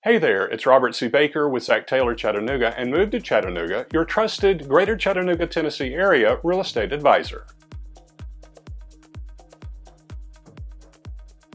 Hey there, it's Robert C. Baker with Zach Taylor Chattanooga and Move to Chattanooga, your trusted Greater Chattanooga, Tennessee area real estate advisor.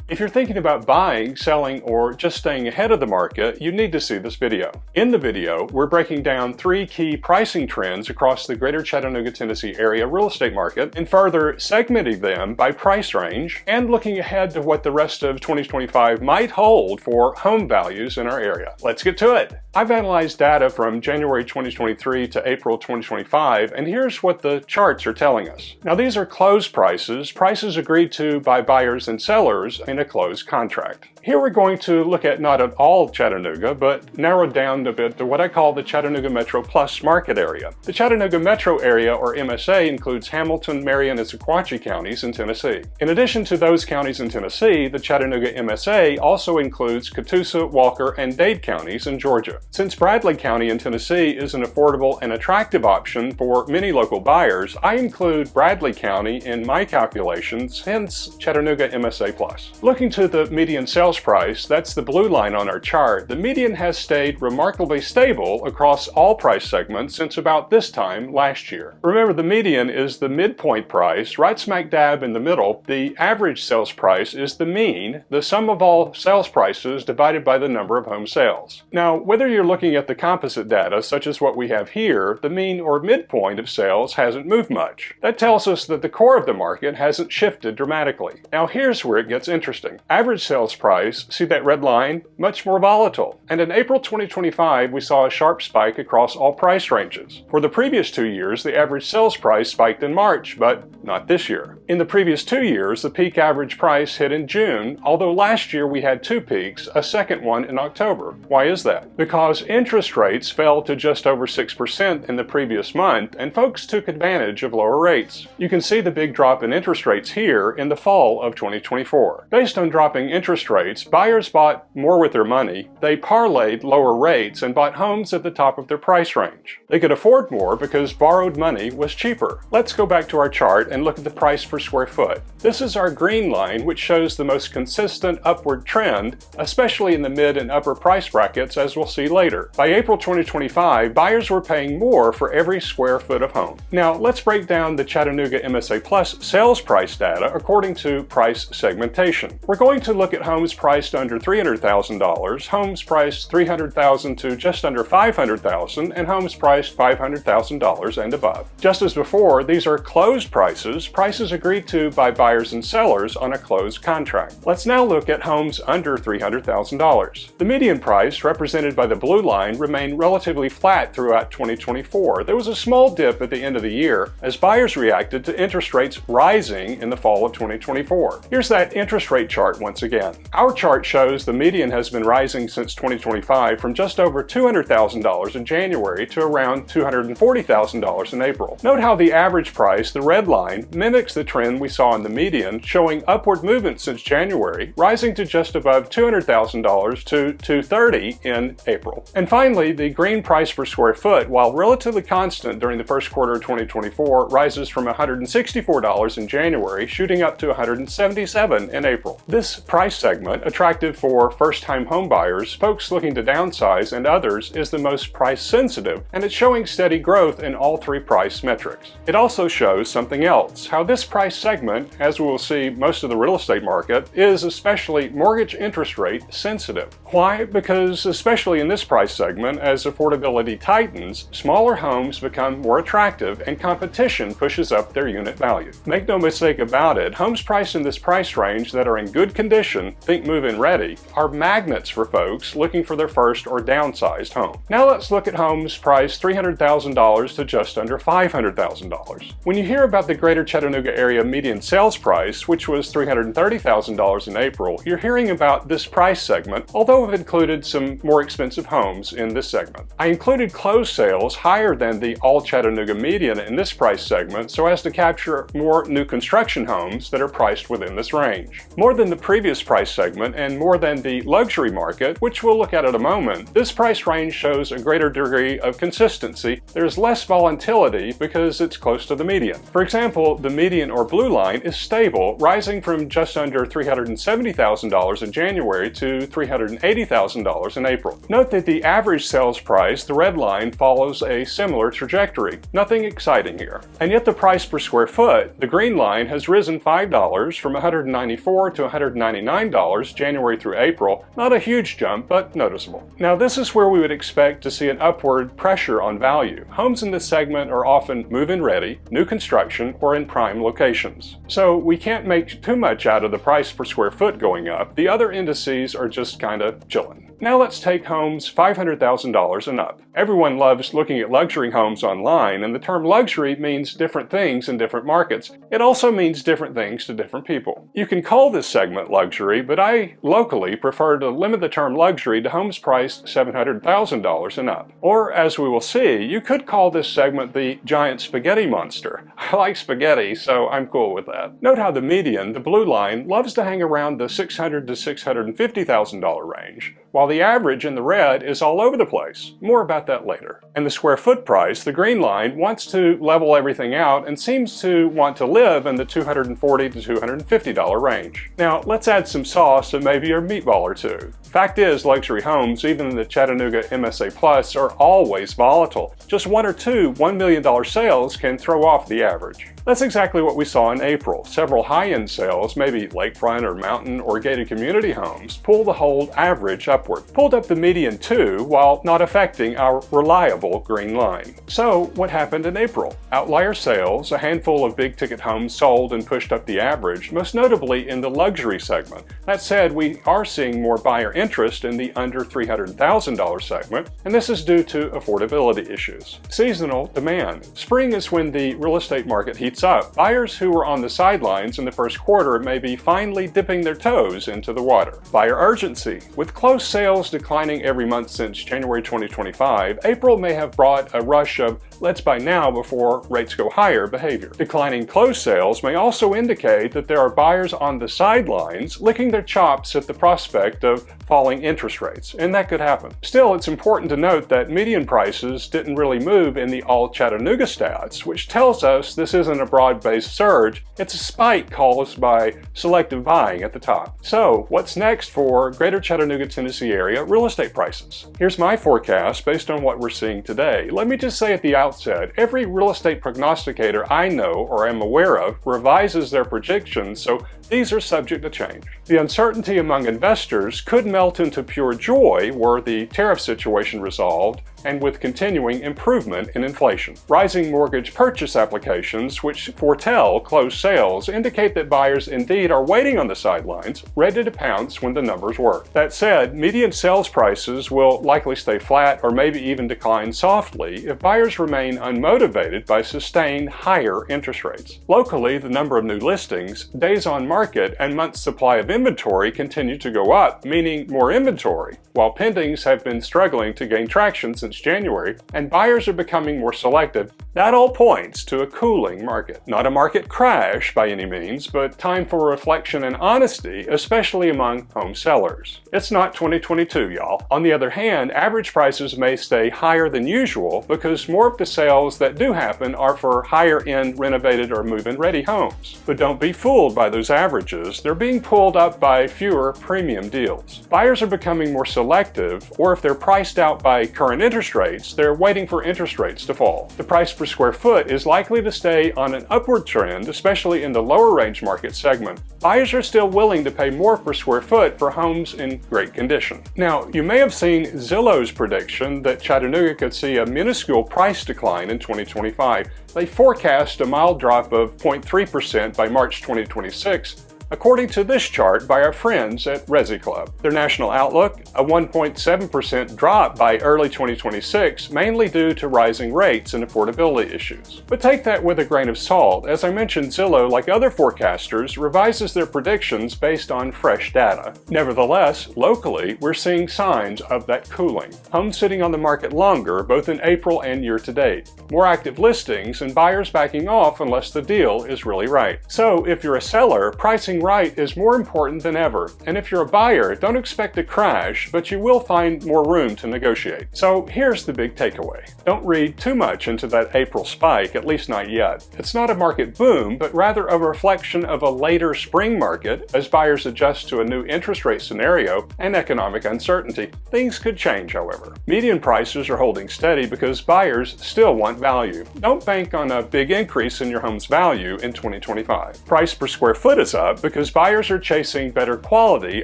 If you're thinking about buying, selling, or just staying ahead of the market, you need to see this video. In the video, we're breaking down 3 key pricing trends across the Greater Chattanooga, Tennessee area real estate market and further segmenting them by price range and looking ahead to what the rest of 2025 might hold for home values in our area. Let's get to it. I've analyzed data from January 2023 to April 2025, and here's what the charts are telling us. Now, these are closed prices, prices agreed to by buyers and sellers in a closed contract. Here we're going to look at not at all Chattanooga, but narrowed down a bit to what I call the Chattanooga Metro Plus market area. The Chattanooga Metro area, or MSA, includes Hamilton, Marion, and Sequatchie counties in Tennessee. In addition to those counties in Tennessee, the Chattanooga MSA also includes Catoosa, Walker, and Dade counties in Georgia. Since Bradley County in Tennessee is an affordable and attractive option for many local buyers, I include Bradley County in my calculations, hence Chattanooga MSA Plus. Looking to the median sales price, that's the blue line on our chart, the median has stayed remarkably stable across all price segments since about this time last year. Remember, the median is the midpoint price, right smack dab in the middle. The average sales price is the mean, the sum of all sales prices divided by the number of home sales. Now, whether you're looking at the composite data, such as what we have here, the mean or midpoint of sales hasn't moved much. That tells us that the core of the market hasn't shifted dramatically. Now, here's where it gets interesting. Average sales price, see that red line? Much more volatile. And in April 2025, we saw a sharp spike across all price ranges. For the previous 2 years, the average sales price spiked in March, but not this year. In the previous 2 years, the peak average price hit in June, although last year we had 2 peaks, a second one in October. Why is that? Because interest rates fell to just over 6% in the previous month, and folks took advantage of lower rates. You can see the big drop in interest rates here in the fall of 2024. Based on dropping interest rates, buyers bought more with their money, they parlayed lower rates and bought homes at the top of their price range. They could afford more because borrowed money was cheaper. Let's go back to our chart and look at the price per square foot. This is our green line, which shows the most consistent upward trend, especially in the mid and upper price brackets, as we'll see later. By April 2025, buyers were paying more for every square foot of home. Now, let's break down the Chattanooga MSA Plus sales price data according to price segmentation. We're going to look at homes priced under $300,000, homes priced $300,000 to just under $500,000, and homes priced $500,000 and above. Just as before, these are closed prices, prices agreed to by buyers and sellers on a closed contract. Let's now look at homes under $300,000. The median price, represented by the blue line, remained relatively flat throughout 2024. There was a small dip at the end of the year as buyers reacted to interest rates rising in the fall of 2024. Here's that interest rate chart once again. Our chart shows the median has been rising since 2025 from just over $200,000 in January to around $240,000 in April. Note how the average price, the red line, mimics the trend we saw in the median, showing upward movement since January, rising to just above $200,000 to $230,000 in April. And finally, the green price per square foot, while relatively constant during the first quarter of 2024, rises from $164 in January, shooting up to $177 in April. This price segment, attractive for first-time home buyers, folks looking to downsize, and others, is the most price sensitive, and it's showing steady growth in all 3 price metrics. It also shows something else, how this price segment, as we will see most of the real estate market, is especially mortgage interest rate sensitive. Why? Because especially in this price segment, as affordability tightens, smaller homes become more attractive and competition pushes up their unit value. Make no mistake about it, homes priced in this price range that are in good condition, think move-in ready, are magnets for folks looking for their first or downsized home. Now let's look at homes priced $300,000 to just under $500,000. When you hear about the Greater Chattanooga area median sales price, which was $330,000 in April, you're hearing about this price segment, although I've included some more expensive homes in this segment. I included closed sales higher than the all Chattanooga median in this price segment so as to capture more new construction homes that are priced within this range. More than the previous price segment and more than the luxury market, which we'll look at in a moment, this price range shows a greater degree of consistency. There's less volatility because it's close to the median. For example, the median or blue line is stable, rising from just under $370,000 in January to $380,000 $80,000 in April. Note that the average sales price, the red line, follows a similar trajectory. Nothing exciting here. And yet the price per square foot, the green line, has risen $5 from $194 to $199 January through April. Not a huge jump, but noticeable. Now this is where we would expect to see an upward pressure on value. Homes in this segment are often move-in ready, new construction, or in prime locations. So we can't make too much out of the price per square foot going up. The other indices are just kind of chilling. Now let's take homes $500,000 and up. Everyone loves looking at luxury homes online, and the term luxury means different things in different markets. It also means different things to different people. You can call this segment luxury, but I locally prefer to limit the term luxury to homes priced $700,000 and up. Or, as we will see, you could call this segment the giant spaghetti monster. I like spaghetti, so I'm cool with that. Note how the median, the blue line, loves to hang around the $600,000 to $650,000 range, while the average in the red is all over the place. More about that later. And the square foot price, the green line, wants to level everything out and seems to want to live in the $240 to $250 range. Now, let's add some sauce and maybe a meatball or two. Fact is, luxury homes, even in the Chattanooga MSA Plus, are always volatile. Just one or two $1 million sales can throw off the average. That's exactly what we saw in April. Several high-end sales, maybe lakefront or mountain or gated community homes, pulled the whole average upward. Pulled up the median too, while not affecting our reliable green line. So what happened in April? Outlier sales, a handful of big-ticket homes sold and pushed up the average, most notably in the luxury segment. That said, we are seeing more buyer interest in the under $300,000 segment, and this is due to affordability issues. Seasonal demand. Spring is when the real estate market heats up. Buyers who were on the sidelines in the first quarter may be finally dipping their toes into the water. Buyer urgency. With close sales declining every month since January 2025, April may have brought a rush of let's buy now before rates go higher behavior. Declining closed sales may also indicate that there are buyers on the sidelines licking their chops at the prospect of falling interest rates, and that could happen. Still, it's important to note that median prices didn't really move in the all Chattanooga stats, which tells us this isn't a broad-based surge, it's a spike caused by selective buying at the top. So, what's next for Greater Chattanooga, Tennessee area real estate prices? Here's my forecast based on what we're seeing today. Let me just say at the outset, every real estate prognosticator I know or am aware of revises their predictions, so these are subject to change. The uncertainty among investors could melt into pure joy were the tariff situation resolved and with continuing improvement in inflation. Rising mortgage purchase applications, which foretell closed sales, indicate that buyers indeed are waiting on the sidelines, ready to pounce when the numbers work. That said, median sales prices will likely stay flat or maybe even decline softly if buyers remain unmotivated by sustained higher interest rates. Locally, the number of new listings, days on market, and months supply of inventory continue to go up, meaning more inventory, while pendings have been struggling to gain traction since January, and buyers are becoming more selective. That all points to a cooling market. Not a market crash by any means, but time for reflection and honesty, especially among home sellers. It's not 2022, y'all. On the other hand, average prices may stay higher than usual because more of the sales that do happen are for higher-end renovated or move-in ready homes. But don't be fooled by those averages. They're being pulled up by fewer premium deals. Buyers are becoming more selective, or if they're priced out by current interest rates, they're waiting for interest rates to fall. The price per square foot is likely to stay on an upward trend, especially in the lower range market segment. Buyers are still willing to pay more per square foot for homes in great condition. Now, you may have seen Zillow's prediction that Chattanooga could see a minuscule price decline in 2025. They forecast a mild drop of 0.3% by March 2026, according to this chart by our friends at Resi Club. Their national outlook, a 1.7% drop by early 2026, mainly due to rising rates and affordability issues. But take that with a grain of salt. As I mentioned, Zillow, like other forecasters, revises their predictions based on fresh data. Nevertheless, locally, we're seeing signs of that cooling. Homes sitting on the market longer, both in April and year to date. More active listings and buyers backing off unless the deal is really right. So, if you're a seller, pricing right is more important than ever, and if you're a buyer, don't expect a crash, but you will find more room to negotiate. So here's the big takeaway. Don't read too much into that April spike, at least not yet. It's not a market boom, but rather a reflection of a later spring market as buyers adjust to a new interest rate scenario and economic uncertainty. Things could change, however. Median prices are holding steady because buyers still want value. Don't bank on a big increase in your home's value in 2025. Price per square foot is up because buyers are chasing better quality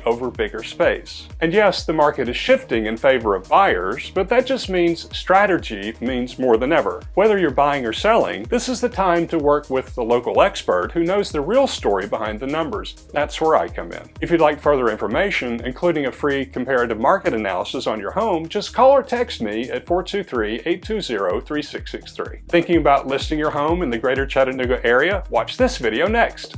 over bigger space. And yes, the market is shifting in favor of buyers, but that just means strategy means more than ever. Whether you're buying or selling, this is the time to work with the local expert who knows the real story behind the numbers. That's where I come in. If you'd like further information, including a free comparative market analysis on your home, just call or text me at 423-820-3663. Thinking about listing your home in the Greater Chattanooga area? Watch this video next.